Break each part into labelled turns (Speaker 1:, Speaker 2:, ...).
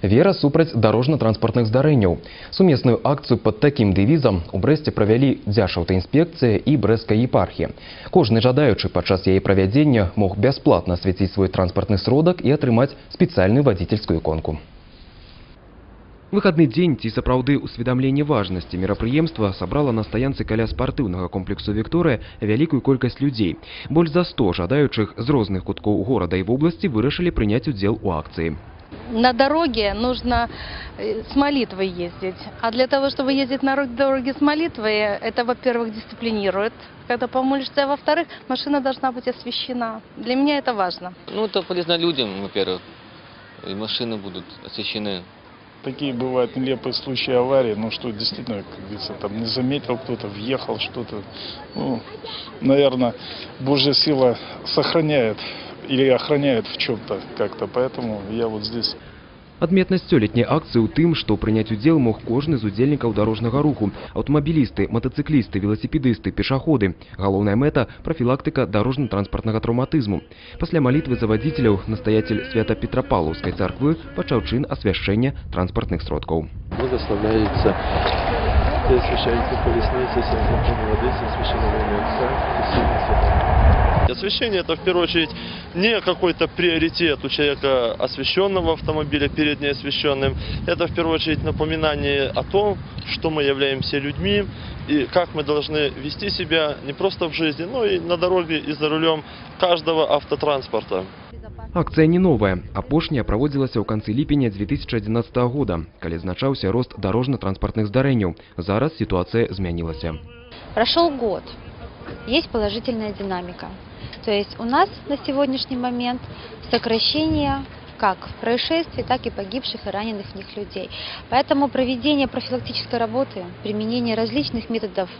Speaker 1: Вера супраць дорожно-транспортных здарэнняў. Сумесную акцыю под таким дэвізам у Брэсце правялі Дзяржаўтаінспекцыя і Брэсцкая епархія. Кожны жадаючы падчас яе правядзення мог бясплатна асвяціць свой транспартны сродак і атрымаць спецыяльную вадзіцельскую іконку. Выхадны дзень ці сапраўды усведамленне важнасці мерапрыемства сабрала на стаянцы каля спартыўнага комплексу «Вікторыя» вялікую колькасць людзей. Больш за 100 жадаючых з розных куткоў горада і вобласці вырашылі прыняць удзел у акцыі.
Speaker 2: На дороге нужно с молитвой ездить. А для того, чтобы ездить на дороге с молитвой, это, во-первых, дисциплинирует, когда помолишься, а во-вторых, машина должна быть освещена. Для меня это важно.
Speaker 3: Ну, это полезно людям, во-первых, и машины будут освещены.
Speaker 4: Такие бывают нелепые случаи аварии, но что действительно, как говорится, там не заметил кто-то, въехал что-то. Ну, наверное, Божья сила сохраняет или охраняет в чем-то как-то, поэтому я вот здесь.
Speaker 1: Адметнасць сёлетняй акцыі ў тым, што прыняць удзел мог кожны з удзельнікаў дарожнага руху. Аўтамабілісты, матацыклісты, веласіпедысты, пешаходы. Галоўная мэта – профілактыка дарожна-транспартнага траўматызму. Пасля малітвы за вадзіцеляў настаяцель Свята-Петрапаўлаўскай царквы пачаў чин асвяшчэння транспартных сродкаў.
Speaker 5: Благословляется и освящается колесница, символом воды, освященного отца и сына святого.
Speaker 6: Освещение – это в первую очередь не какой-то приоритет у человека, освещенного автомобиля, перед неосвещенным. Это в первую очередь напоминание о том, что мы являемся людьми и как мы должны вести себя не просто в жизни, но и на дороге и за рулем каждого автотранспорта.
Speaker 1: Акцыя не новая. Апошняя праводзілася ў канцы ліпеня 2011 года, калі значаўся рост дорожно-транспортных здарэнняў. Зараз ситуация змянілася.
Speaker 7: Прошел год. Есть положительная динамика. То есть у нас на сегодняшний момент сокращение как происшествий, так и погибших и раненых в них людей. Поэтому проведение профилактической работы, применение различных методов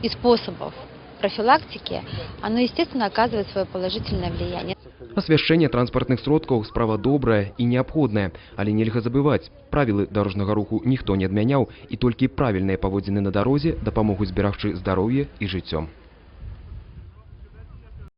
Speaker 7: и способов профилактики, оно, естественно, оказывает свое положительное влияние.
Speaker 1: Асвяшчэнне транспартных сродкаў справа добрая і неабходная, але нельга забываць, правілы дарожнага руху ніхто не адмяняў, і толькі правільныя паводзіны на дарозе дапамогуць зберагчы здароўе і жыццё.